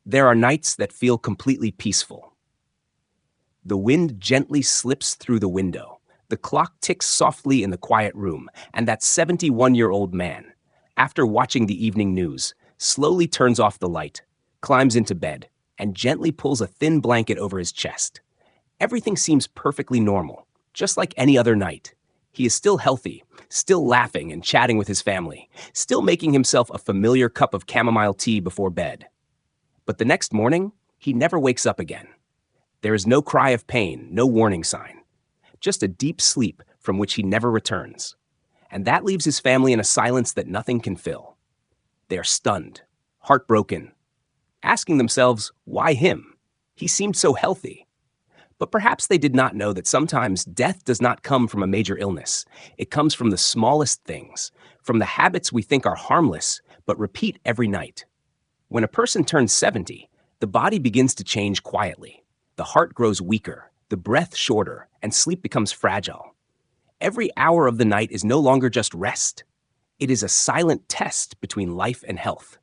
There are nights that feel completely peaceful. The wind gently slips through the window. The clock ticks softly in the quiet room, and that 71-year-old man, after watching the evening news, slowly turns off the light, climbs into bed, and gently pulls a thin blanket over his chest. Everything seems perfectly normal, just like any other night. He is still healthy, still laughing and chatting with his family, still making himself a familiar cup of chamomile tea before bed. But the next morning, he never wakes up again. There is no cry of pain, no warning sign. Just a deep sleep from which he never returns. And that leaves his family in a silence that nothing can fill. They are stunned, heartbroken, asking themselves, why him? He seemed so healthy. But perhaps they did not know that sometimes death does not come from a major illness. It comes from the smallest things, from the habits we think are harmless, but repeat every night. When a person turns 70, the body begins to change quietly. The heart grows weaker, the breath shorter, and sleep becomes fragile. Every hour of the night is no longer just rest. It is a silent test between life and health.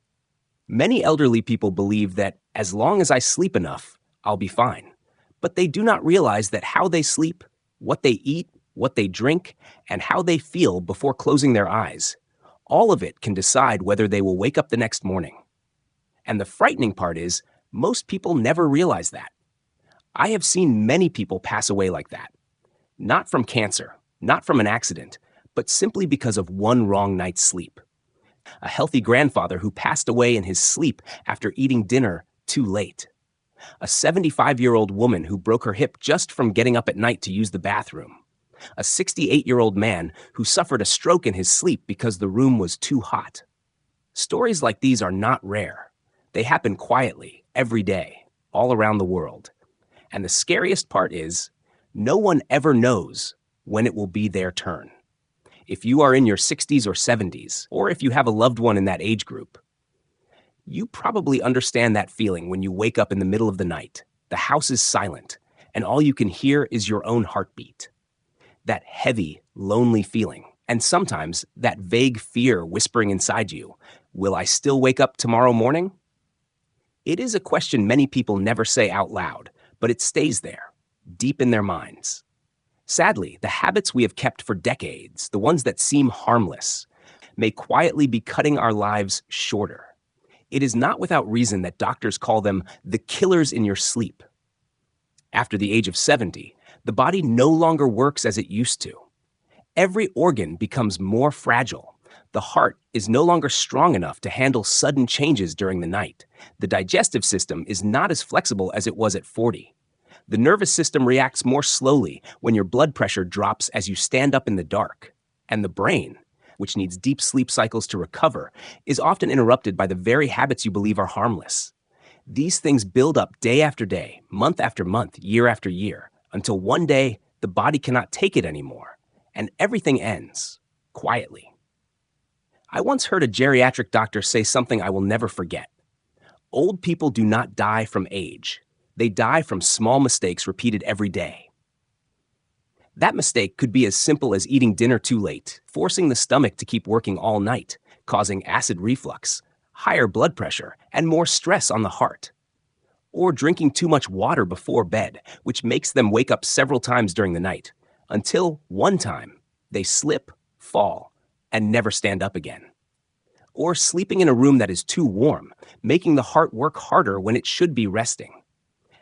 Many elderly people believe that as long as I sleep enough, I'll be fine. But they do not realize that how they sleep, what they eat, what they drink, and how they feel before closing their eyes, all of it can decide whether they will wake up the next morning. And the frightening part is, most people never realize that. I have seen many people pass away like that. Not from cancer, not from an accident, but simply because of one wrong night's sleep. A healthy grandfather who passed away in his sleep after eating dinner too late. A 75-year-old woman who broke her hip just from getting up at night to use the bathroom. A 68-year-old man who suffered a stroke in his sleep because the room was too hot. Stories like these are not rare. They happen quietly, every day, all around the world. And the scariest part is, no one ever knows when it will be their turn. If you are in your 60s or 70s, or if you have a loved one in that age group, you probably understand that feeling when you wake up in the middle of the night. The house is silent, and all you can hear is your own heartbeat. That heavy, lonely feeling, and sometimes that vague fear whispering inside you, will I still wake up tomorrow morning? It is a question many people never say out loud, but it stays there, deep in their minds. Sadly, the habits we have kept for decades, the ones that seem harmless, may quietly be cutting our lives shorter. It is not without reason that doctors call them the killers in your sleep. After the age of 70, the body no longer works as it used to. Every organ becomes more fragile. The heart is no longer strong enough to handle sudden changes during the night. The digestive system is not as flexible as it was at 40. The nervous system reacts more slowly when your blood pressure drops as you stand up in the dark. And the brain, which needs deep sleep cycles to recover, is often interrupted by the very habits you believe are harmless. These things build up day after day, month after month, year after year, until one day the body cannot take it anymore, and everything ends, quietly. I once heard a geriatric doctor say something I will never forget. Old people do not die from age. They die from small mistakes repeated every day. That mistake could be as simple as eating dinner too late, forcing the stomach to keep working all night, causing acid reflux, higher blood pressure, and more stress on the heart. Or drinking too much water before bed, which makes them wake up several times during the night, until one time they slip, fall, and never stand up again. Or sleeping in a room that is too warm, making the heart work harder when it should be resting.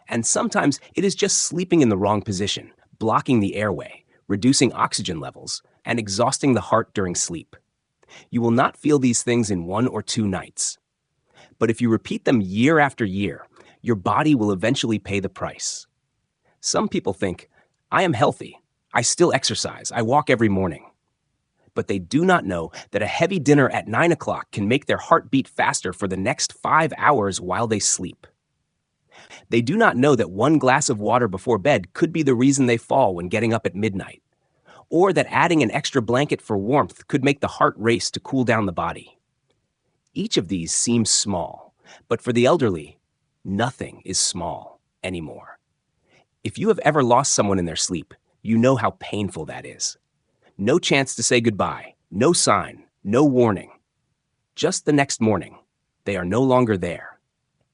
And sometimes it is just sleeping in the wrong position, blocking the airway, reducing oxygen levels, and exhausting the heart during sleep. You will not feel these things in 1 or 2 nights. But if you repeat them year after year, your body will eventually pay the price. Some people think, I am healthy, I still exercise, I walk every morning. But they do not know that a heavy dinner at 9 o'clock can make their heart beat faster for the next 5 hours while they sleep. They do not know that 1 glass of water before bed could be the reason they fall when getting up at midnight, or that adding an extra blanket for warmth could make the heart race to cool down the body. Each of these seems small, but for the elderly, nothing is small anymore. If you have ever lost someone in their sleep, you know how painful that is. No chance to say goodbye, no sign, no warning. Just the next morning, they are no longer there.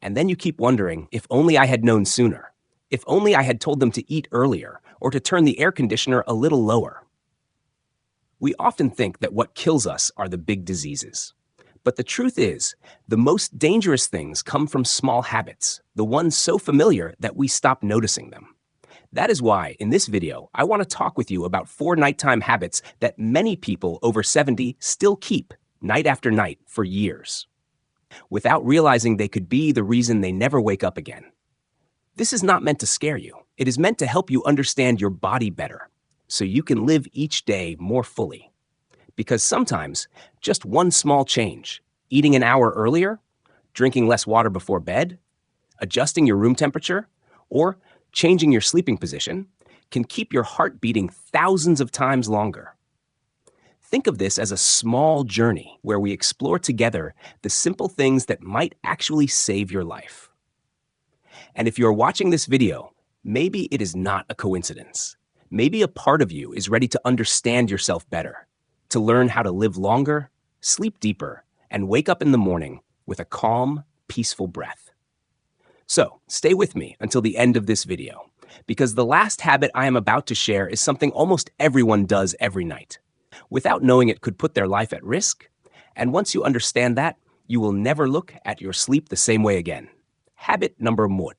And then you keep wondering, if only I had known sooner. If only I had told them to eat earlier or to turn the air conditioner a little lower. We often think that what kills us are the big diseases. But the truth is, the most dangerous things come from small habits, the ones so familiar that we stop noticing them. That is why, in this video, I want to talk with you about 4 nighttime habits that many people over 70 still keep, night after night, for years, without realizing they could be the reason they never wake up again. This is not meant to scare you. It is meant to help you understand your body better, so you can live each day more fully. Because sometimes, just one small change, eating an hour earlier, drinking less water before bed, adjusting your room temperature, or changing your sleeping position, can keep your heart beating thousands of times longer. Think of this as a small journey where we explore together the simple things that might actually save your life. And if you're watching this video, maybe it is not a coincidence. Maybe a part of you is ready to understand yourself better, to learn how to live longer, sleep deeper, and wake up in the morning with a calm, peaceful breath. So, stay with me until the end of this video, because the last habit I am about to share is something almost everyone does every night, without knowing it could put their life at risk. And once you understand that, you will never look at your sleep the same way again. Habit number 1.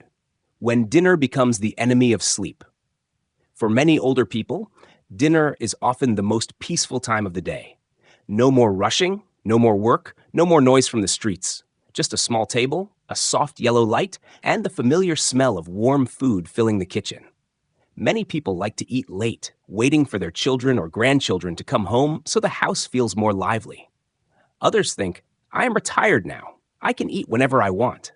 When dinner becomes the enemy of sleep. For many older people, dinner is often the most peaceful time of the day. No more rushing, no more work, no more noise from the streets. Just a small table, a soft yellow light, and the familiar smell of warm food filling the kitchen. Many people like to eat late, waiting for their children or grandchildren to come home so the house feels more lively. Others think, I am retired now. I can eat whenever I want.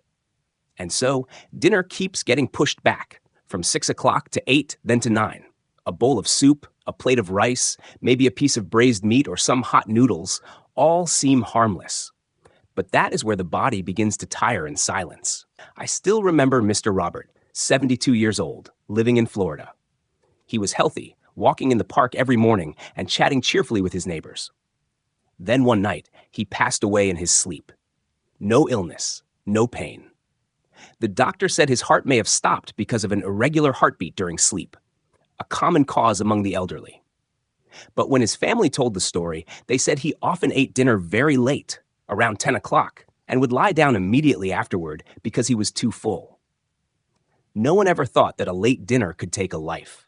And so, dinner keeps getting pushed back, from 6 o'clock to 8, then to 9. A bowl of soup, a plate of rice, maybe a piece of braised meat or some hot noodles, all seem harmless. But that is where the body begins to tire in silence. I still remember Mr. Robert, 72 years old, living in Florida. He was healthy, walking in the park every morning and chatting cheerfully with his neighbors. Then one night, he passed away in his sleep. No illness, no pain. The doctor said his heart may have stopped because of an irregular heartbeat during sleep, a common cause among the elderly. But when his family told the story, they said he often ate dinner very late, around 10 o'clock, and would lie down immediately afterward because he was too full. No one ever thought that a late dinner could take a life.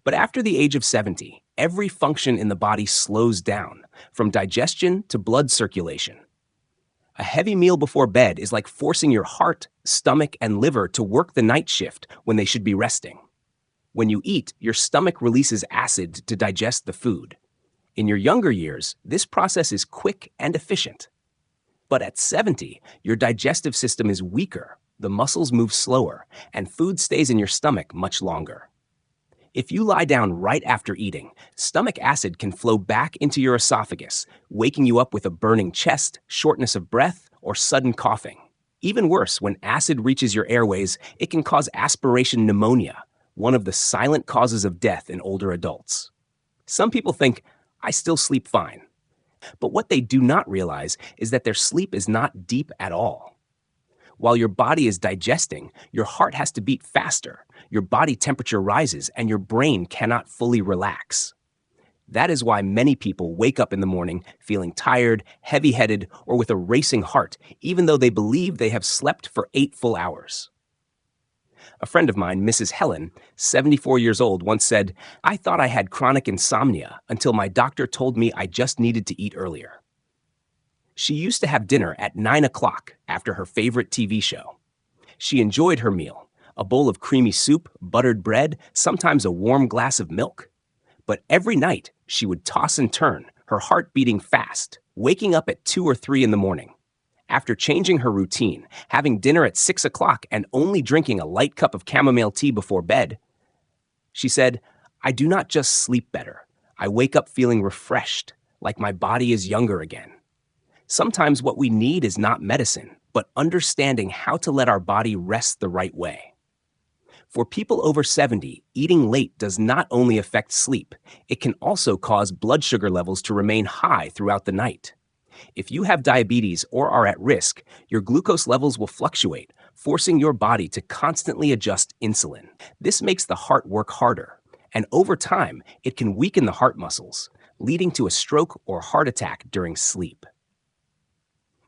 But after the age of 70, every function in the body slows down, from digestion to blood circulation. A heavy meal before bed is like forcing your heart, stomach, and liver to work the night shift when they should be resting. When you eat, your stomach releases acid to digest the food. In your younger years, this process is quick and efficient. But at 70, your digestive system is weaker, the muscles move slower, and food stays in your stomach much longer. If you lie down right after eating, stomach acid can flow back into your esophagus, waking you up with a burning chest, shortness of breath, or sudden coughing. Even worse, when acid reaches your airways, it can cause aspiration pneumonia, one of the silent causes of death in older adults. Some people think, I still sleep fine. But what they do not realize is that their sleep is not deep at all. While your body is digesting, your heart has to beat faster, your body temperature rises, and your brain cannot fully relax. That is why many people wake up in the morning feeling tired, heavy-headed, or with a racing heart, even though they believe they have slept for 8 full hours. A friend of mine, Mrs. Helen, 74 years old, once said, I thought I had chronic insomnia until my doctor told me I just needed to eat earlier. She used to have dinner at 9 o'clock after her favorite TV show. She enjoyed her meal, a bowl of creamy soup, buttered bread, sometimes a warm glass of milk. But every night, she would toss and turn, her heart beating fast, waking up at 2 or 3 in the morning. After changing her routine, having dinner at 6 o'clock and only drinking a light cup of chamomile tea before bed, she said, I do not just sleep better. I wake up feeling refreshed, like my body is younger again. Sometimes what we need is not medicine, but understanding how to let our body rest the right way. For people over 70, eating late does not only affect sleep, it can also cause blood sugar levels to remain high throughout the night. If you have diabetes or are at risk, your glucose levels will fluctuate, forcing your body to constantly adjust insulin. This makes the heart work harder, and over time, it can weaken the heart muscles, leading to a stroke or heart attack during sleep.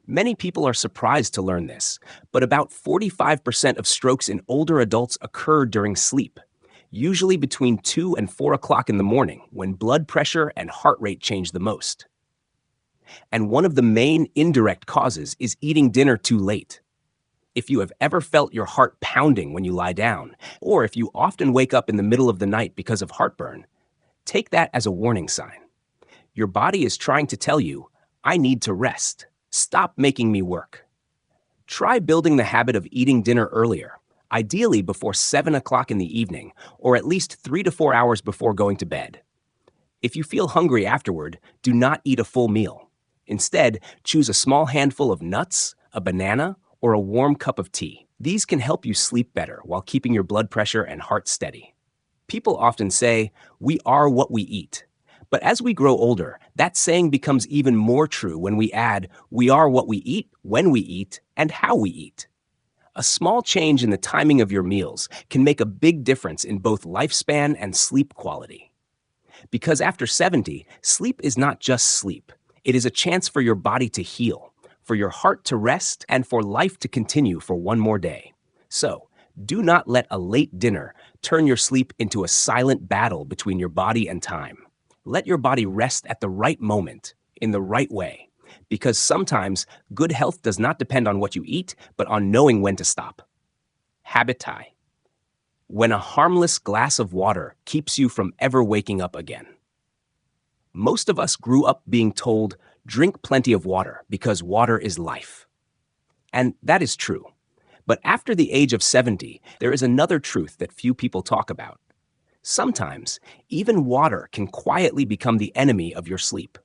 Many people are surprised to learn this, but about 45% of strokes in older adults occur during sleep, usually between 2 and 4 o'clock in the morning when blood pressure and heart rate change the most. And one of the main indirect causes is eating dinner too late. If you have ever felt your heart pounding when you lie down, or if you often wake up in the middle of the night because of heartburn, take that as a warning sign. Your body is trying to tell you, I need to rest. Stop making me work. Try building the habit of eating dinner earlier, ideally before 7 o'clock in the evening, or at least 3 to 4 hours before going to bed. If you feel hungry afterward, do not eat a full meal. Instead, choose a small handful of nuts, a banana, or a warm cup of tea. These can help you sleep better while keeping your blood pressure and heart steady. People often say, we are what we eat. But as we grow older, that saying becomes even more true when we add, we are what we eat, when we eat, and how we eat. A small change in the timing of your meals can make a big difference in both lifespan and sleep quality. Because after 70, sleep is not just sleep. It is a chance for your body to heal, for your heart to rest, and for life to continue for one more day. So, do not let a late dinner turn your sleep into a silent battle between your body and time. Let your body rest at the right moment, in the right way, because sometimes good health does not depend on what you eat, but on knowing when to stop. Habit tie. When a harmless glass of water keeps you from ever waking up again. Most of us grew up being told, drink plenty of water because water is life. And that is true. But after the age of 70, there is another truth that few people talk about. Sometimes, even water can quietly become the enemy of your sleep.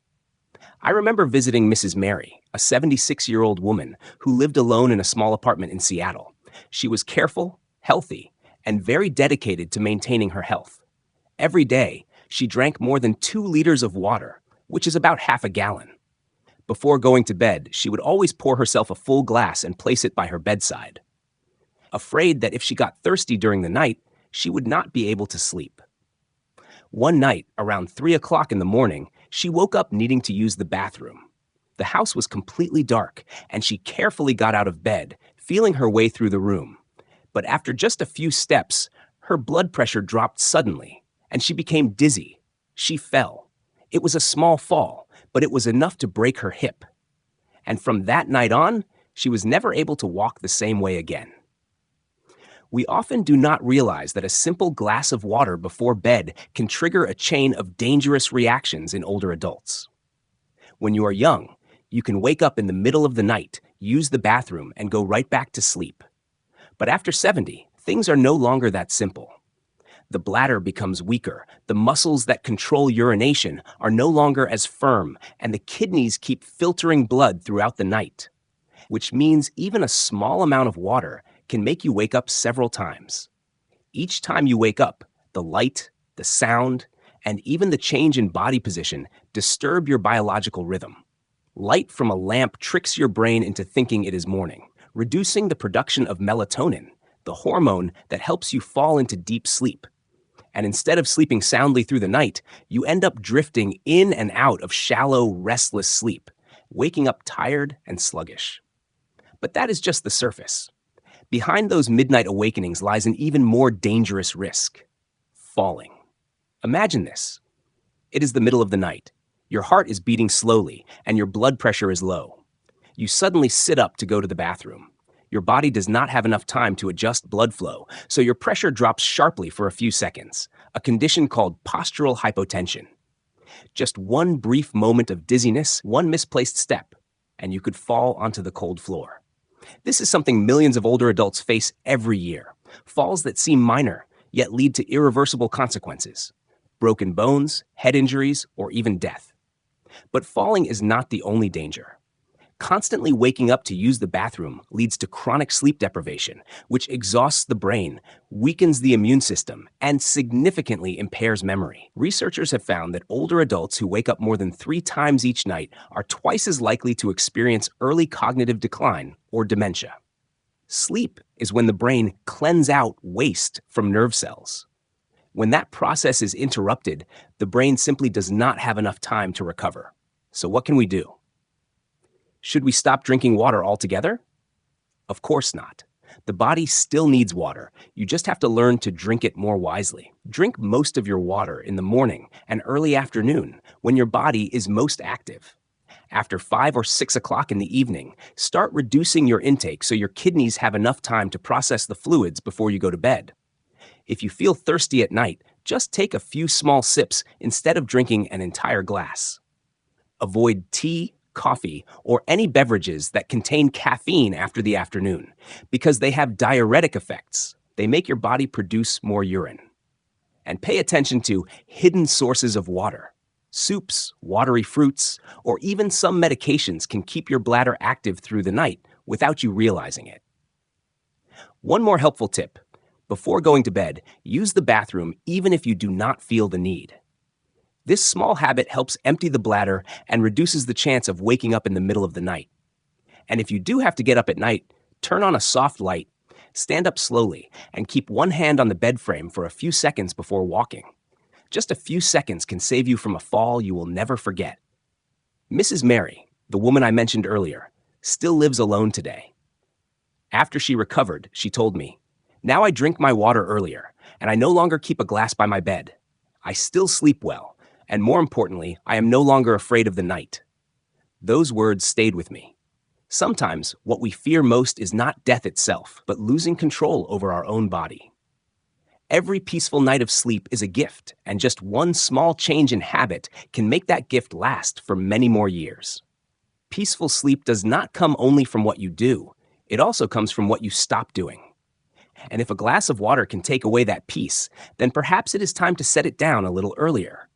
I remember visiting Mrs. Mary, a 76-year-old woman who lived alone in a small apartment in Seattle. She was careful, healthy, and very dedicated to maintaining her health. Every day, she drank more than 2 liters of water, which is about half a gallon. Before going to bed, she would always pour herself a full glass and place it by her bedside. Afraid that if she got thirsty during the night, she would not be able to sleep. One night, around 3 o'clock in the morning, she woke up needing to use the bathroom. The house was completely dark, and she carefully got out of bed, feeling her way through the room. But after just a few steps, her blood pressure dropped suddenly, and she became dizzy. She fell. It was a small fall, but it was enough to break her hip. And from that night on, she was never able to walk the same way again. We often do not realize that a simple glass of water before bed can trigger a chain of dangerous reactions in older adults. When you are young, you can wake up in the middle of the night, use the bathroom, and go right back to sleep. But after 70, things are no longer that simple. The bladder becomes weaker, the muscles that control urination are no longer as firm, and the kidneys keep filtering blood throughout the night, which means even a small amount of water can make you wake up several times. Each time you wake up, the light, the sound, and even the change in body position disturb your biological rhythm. Light from a lamp tricks your brain into thinking it is morning, reducing the production of melatonin, the hormone that helps you fall into deep sleep. And instead of sleeping soundly through the night, you end up drifting in and out of shallow, restless sleep, waking up tired and sluggish. But that is just the surface. Behind those midnight awakenings lies an even more dangerous risk: falling. Imagine this. It is the middle of the night. Your heart is beating slowly, and your blood pressure is low. You suddenly sit up to go to the bathroom. Your body does not have enough time to adjust blood flow, so your pressure drops sharply for a few seconds, a condition called postural hypotension. Just one brief moment of dizziness, one misplaced step, and you could fall onto the cold floor. This is something millions of older adults face every year. Falls that seem minor, yet lead to irreversible consequences: broken bones, head injuries, or even death. But falling is not the only danger. Constantly waking up to use the bathroom leads to chronic sleep deprivation, which exhausts the brain, weakens the immune system, and significantly impairs memory. Researchers have found that older adults who wake up more than 3 times each night are twice as likely to experience early cognitive decline or dementia. Sleep is when the brain cleanses out waste from nerve cells. When that process is interrupted, the brain simply does not have enough time to recover. So what can we do? Should we stop drinking water altogether? Of course not. The body still needs water. You just have to learn to drink it more wisely. Drink most of your water in the morning and early afternoon when your body is most active. After 5 or 6 o'clock in the evening, start reducing your intake so your kidneys have enough time to process the fluids before you go to bed. If you feel thirsty at night, just take a few small sips instead of drinking an entire glass. Avoid tea, coffee, or any beverages that contain caffeine after the afternoon because they have diuretic effects. They make your body produce more urine. And pay attention to hidden sources of water. Soups, watery fruits, or even some medications can keep your bladder active through the night without you realizing it. One more helpful tip. Before going to bed, use the bathroom even if you do not feel the need. This small habit helps empty the bladder and reduces the chance of waking up in the middle of the night. And if you do have to get up at night, turn on a soft light, stand up slowly, and keep one hand on the bed frame for a few seconds before walking. Just a few seconds can save you from a fall you will never forget. Mrs. Mary, the woman I mentioned earlier, still lives alone today. After she recovered, she told me, "Now I drink my water earlier, and I no longer keep a glass by my bed. I still sleep well. And more importantly, I am no longer afraid of the night." Those words stayed with me. Sometimes what we fear most is not death itself, but losing control over our own body. Every peaceful night of sleep is a gift, and just one small change in habit can make that gift last for many more years. Peaceful sleep does not come only from what you do, it also comes from what you stop doing. And if a glass of water can take away that peace, then perhaps it is time to set it down a little earlier.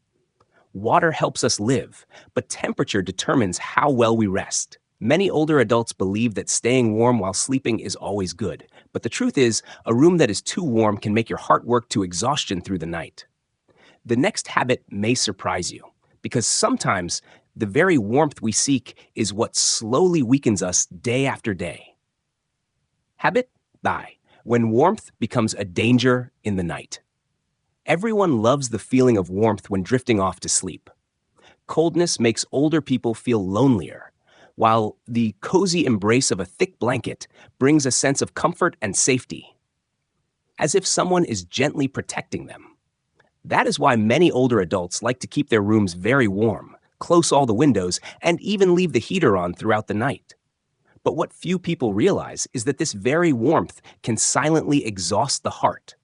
Water helps us live, but temperature determines how well we rest. Many older adults believe that staying warm while sleeping is always good, but the truth is, a room that is too warm can make your heart work to exhaustion through the night. The next habit may surprise you, because sometimes the very warmth we seek is what slowly weakens us day after day. Habit I. When warmth becomes a danger in the night. Everyone loves the feeling of warmth when drifting off to sleep. Coldness makes older people feel lonelier, while the cozy embrace of a thick blanket brings a sense of comfort and safety, as if someone is gently protecting them. That is why many older adults like to keep their rooms very warm, close all the windows, and even leave the heater on throughout the night. But what few people realize is that this very warmth can silently exhaust the heart.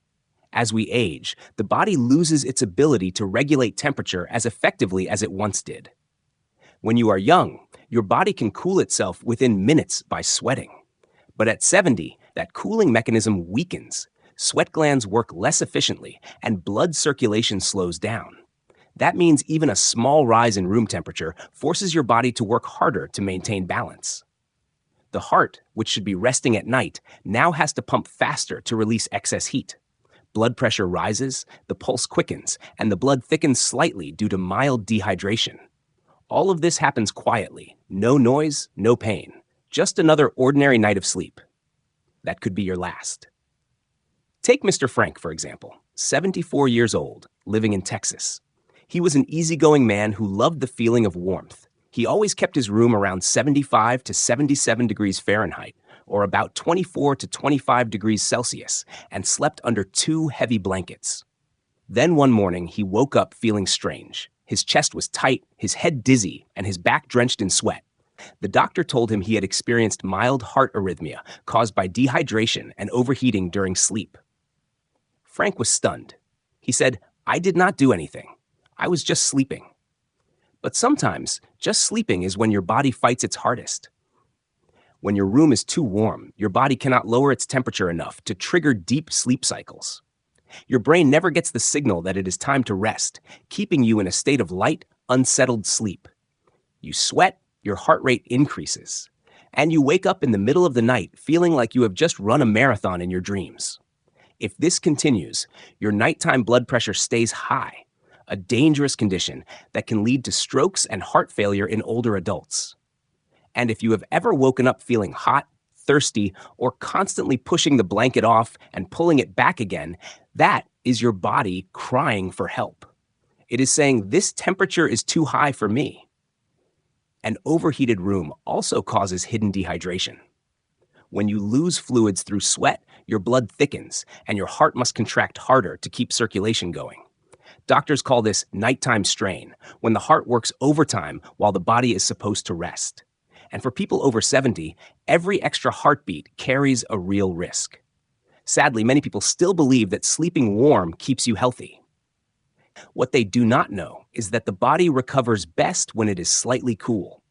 As we age, the body loses its ability to regulate temperature as effectively as it once did. When you are young, your body can cool itself within minutes by sweating. But at 70, that cooling mechanism weakens, sweat glands work less efficiently, and blood circulation slows down. That means even a small rise in room temperature forces your body to work harder to maintain balance. The heart, which should be resting at night, now has to pump faster to release excess heat. Blood pressure rises, the pulse quickens, and the blood thickens slightly due to mild dehydration. All of this happens quietly, no noise, no pain, just another ordinary night of sleep. That could be your last. Take Mr. Frank, for example, 74 years old, living in Texas. He was an easygoing man who loved the feeling of warmth. He always kept his room around 75 to 77 degrees Fahrenheit, or about 24 to 25 degrees Celsius, and slept under 2 heavy blankets. Then one morning, he woke up feeling strange. His chest was tight, his head dizzy, and his back drenched in sweat. The doctor told him he had experienced mild heart arrhythmia caused by dehydration and overheating during sleep. Frank was stunned. He said, "I did not do anything. I was just sleeping." But sometimes, just sleeping is when your body fights its hardest. When your room is too warm, your body cannot lower its temperature enough to trigger deep sleep cycles. Your brain never gets the signal that it is time to rest, keeping you in a state of light, unsettled sleep. You sweat, your heart rate increases. and you wake up in the middle of the night feeling like you have just run a marathon in your dreams. If this continues, your nighttime blood pressure stays high, a dangerous condition that can lead to strokes and heart failure in older adults. And if you have ever woken up feeling hot, thirsty, or constantly pushing the blanket off and pulling it back again, that is your body crying for help. It is saying, this temperature is too high for me. An overheated room also causes hidden dehydration. When you lose fluids through sweat, your blood thickens, and your heart must contract harder to keep circulation going. Doctors call this nighttime strain, when the heart works overtime while the body is supposed to rest. And for people over 70, every extra heartbeat carries a real risk. Sadly, many people still believe that sleeping warm keeps you healthy. What they do not know is that the body recovers best when it is slightly cool.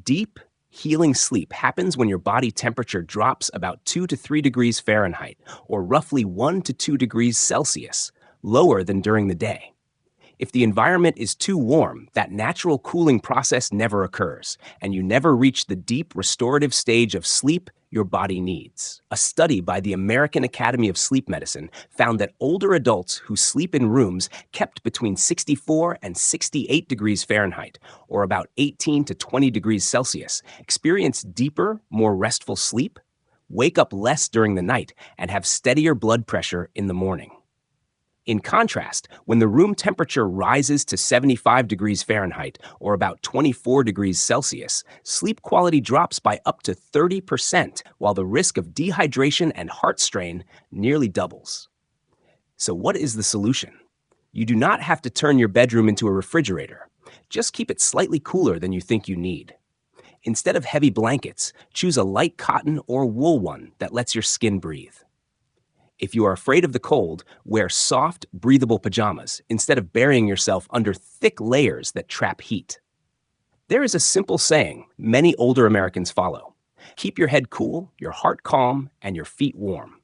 Deep, healing sleep happens when your body temperature drops about 2 to 3 degrees Fahrenheit, or roughly 1 to 2 degrees Celsius, lower than during the day. If the environment is too warm, that natural cooling process never occurs, and you never reach the deep restorative stage of sleep your body needs. A study by the American Academy of Sleep Medicine found that older adults who sleep in rooms kept between 64 and 68 degrees Fahrenheit, or about 18 to 20 degrees Celsius, experience deeper, more restful sleep, wake up less during the night, and have steadier blood pressure in the morning. In contrast, when the room temperature rises to 75 degrees Fahrenheit, or about 24 degrees Celsius, sleep quality drops by up to 30%, while the risk of dehydration and heart strain nearly doubles. So what is the solution? You do not have to turn your bedroom into a refrigerator. Just keep it slightly cooler than you think you need. Instead of heavy blankets, choose a light cotton or wool one that lets your skin breathe. If you are afraid of the cold, wear soft, breathable pajamas instead of burying yourself under thick layers that trap heat. There is a simple saying many older Americans follow: keep your head cool, your heart calm, and your feet warm.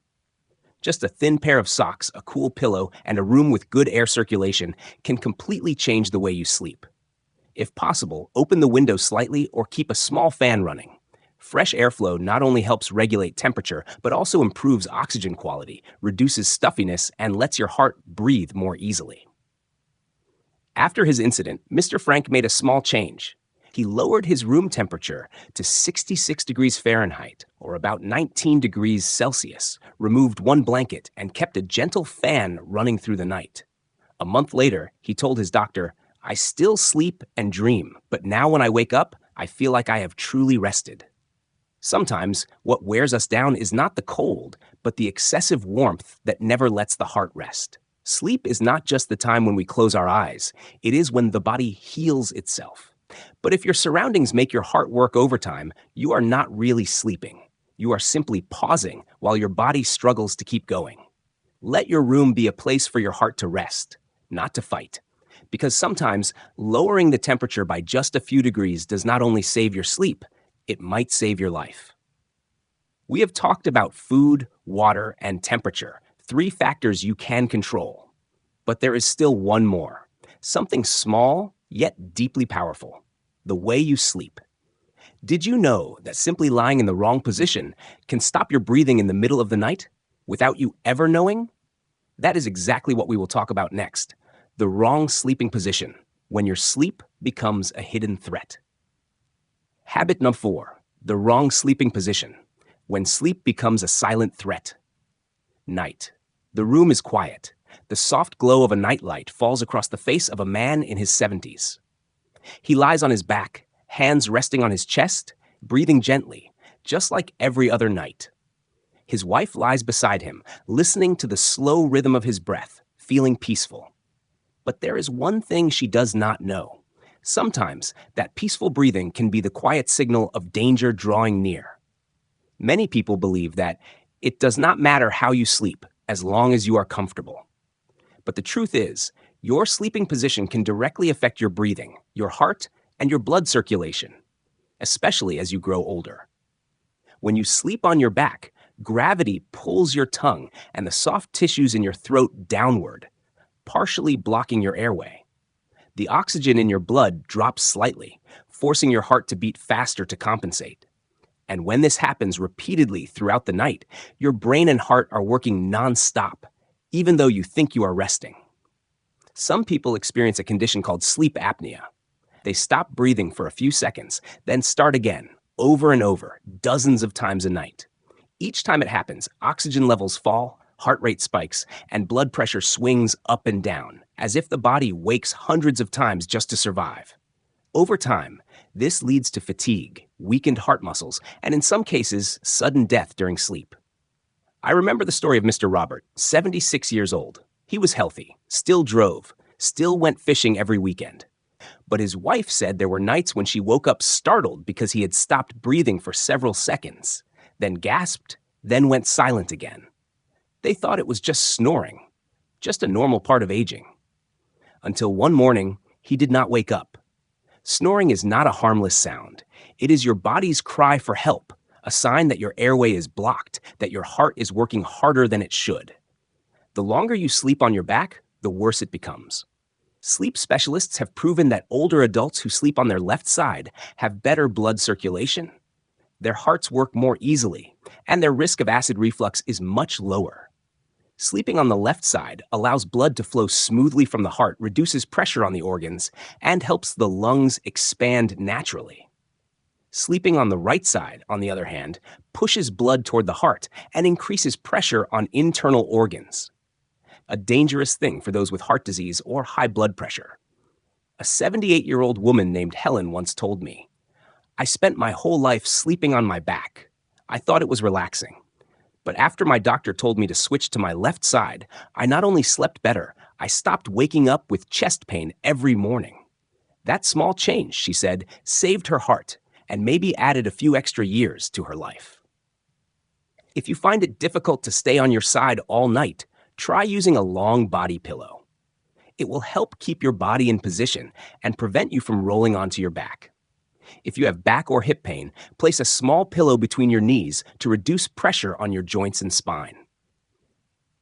Just a thin pair of socks, a cool pillow, and a room with good air circulation can completely change the way you sleep. If possible, open the window slightly or keep a small fan running. Fresh airflow not only helps regulate temperature, but also improves oxygen quality, reduces stuffiness, and lets your heart breathe more easily. After his incident, Mr. Frank made a small change. He lowered his room temperature to 66 degrees Fahrenheit, or about 19 degrees Celsius, removed one blanket, and kept a gentle fan running through the night. A month later, he told his doctor, "I still sleep and dream, but now when I wake up, I feel like I have truly rested." Sometimes, what wears us down is not the cold, but the excessive warmth that never lets the heart rest. Sleep is not just the time when we close our eyes. It is when the body heals itself. But if your surroundings make your heart work overtime, you are not really sleeping. You are simply pausing while your body struggles to keep going. Let your room be a place for your heart to rest, not to fight. Because sometimes, lowering the temperature by just a few degrees does not only save your sleep, it might save your life. We have talked about food, water, and temperature, 3 factors you can control. But there is still one more, something small yet deeply powerful: the way you sleep. Did you know that simply lying in the wrong position can stop your breathing in the middle of the night without you ever knowing? That is exactly what we will talk about next: the wrong sleeping position, when your sleep becomes a hidden threat. Habit number 4, the wrong sleeping position, when sleep becomes a silent threat. Night. The room is quiet. The soft glow of a nightlight falls across the face of a man in his 70s. He lies on his back, hands resting on his chest, breathing gently, just like every other night. His wife lies beside him, listening to the slow rhythm of his breath, feeling peaceful. But there is one thing she does not know. Sometimes, that peaceful breathing can be the quiet signal of danger drawing near. Many people believe that it does not matter how you sleep, as long as you are comfortable. But the truth is, your sleeping position can directly affect your breathing, your heart, and your blood circulation, especially as you grow older. When you sleep on your back, gravity pulls your tongue and the soft tissues in your throat downward, partially blocking your airway. The oxygen in your blood drops slightly, forcing your heart to beat faster to compensate. And when this happens repeatedly throughout the night, your brain and heart are working nonstop, even though you think you are resting. Some people experience a condition called sleep apnea. They stop breathing for a few seconds, then start again, over and over, dozens of times a night. Each time it happens, oxygen levels fall, heart rate spikes, and blood pressure swings up and down, as if the body wakes hundreds of times just to survive. Over time, this leads to fatigue, weakened heart muscles, and in some cases, sudden death during sleep. I remember the story of Mr. Robert, 76 years old. He was healthy, still drove, still went fishing every weekend. But his wife said there were nights when she woke up startled because he had stopped breathing for several seconds, then gasped, then went silent again. They thought it was just snoring, just a normal part of aging. Until one morning, he did not wake up. Snoring is not a harmless sound. It is your body's cry for help, a sign that your airway is blocked, that your heart is working harder than it should. The longer you sleep on your back, the worse it becomes. Sleep specialists have proven that older adults who sleep on their left side have better blood circulation. Their hearts work more easily, and their risk of acid reflux is much lower. Sleeping on the left side allows blood to flow smoothly from the heart, reduces pressure on the organs, and helps the lungs expand naturally. Sleeping on the right side, on the other hand, pushes blood toward the heart and increases pressure on internal organs. A dangerous thing for those with heart disease or high blood pressure. A 78-year-old woman named Helen once told me, "I spent my whole life sleeping on my back. I thought it was relaxing. But after my doctor told me to switch to my left side, I not only slept better, I stopped waking up with chest pain every morning." That small change, she said, saved her heart and maybe added a few extra years to her life. If you find it difficult to stay on your side all night, try using a long body pillow. It will help keep your body in position and prevent you from rolling onto your back. If you have back or hip pain, place a small pillow between your knees to reduce pressure on your joints and spine.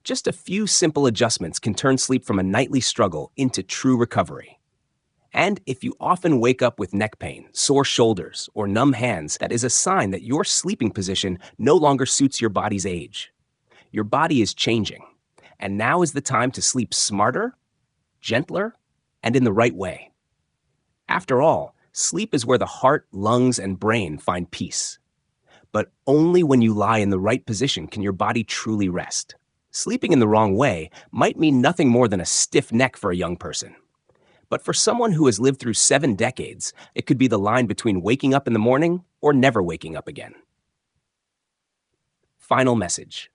Just a few simple adjustments can turn sleep from a nightly struggle into true recovery. And if you often wake up with neck pain, sore shoulders, or numb hands, that is a sign that your sleeping position no longer suits your body's age. Your body is changing, and now is the time to sleep smarter, gentler, and in the right way. After all, sleep is where the heart, lungs, and brain find peace. But only when you lie in the right position can your body truly rest. Sleeping in the wrong way might mean nothing more than a stiff neck for a young person. But for someone who has lived through 7 decades, it could be the line between waking up in the morning or never waking up again. Final message.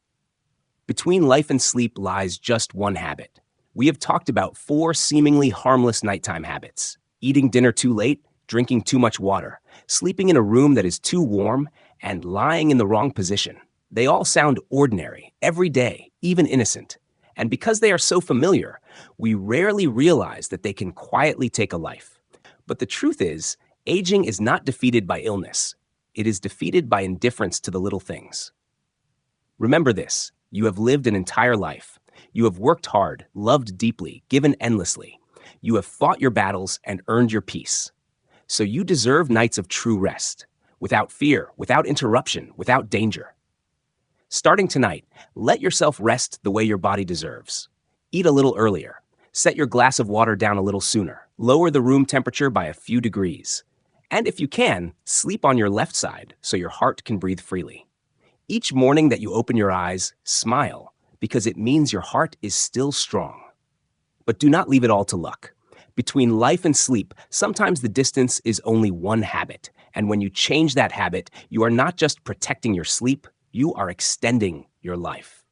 Between life and sleep lies just one habit. We have talked about 4 seemingly harmless nighttime habits: eating dinner too late, drinking too much water, sleeping in a room that is too warm, and lying in the wrong position. They all sound ordinary, everyday, even innocent. And because they are so familiar, we rarely realize that they can quietly take a life. But the truth is, aging is not defeated by illness. It is defeated by indifference to the little things. Remember this: you have lived an entire life. You have worked hard, loved deeply, given endlessly. You have fought your battles and earned your peace. So you deserve nights of true rest, without fear, without interruption, without danger. Starting tonight, let yourself rest the way your body deserves. Eat a little earlier. Set your glass of water down a little sooner. Lower the room temperature by a few degrees. And if you can, sleep on your left side so your heart can breathe freely. Each morning that you open your eyes, smile, because it means your heart is still strong. But do not leave it all to luck. Between life and sleep, sometimes the distance is only one habit. And when you change that habit, you are not just protecting your sleep, you are extending your life.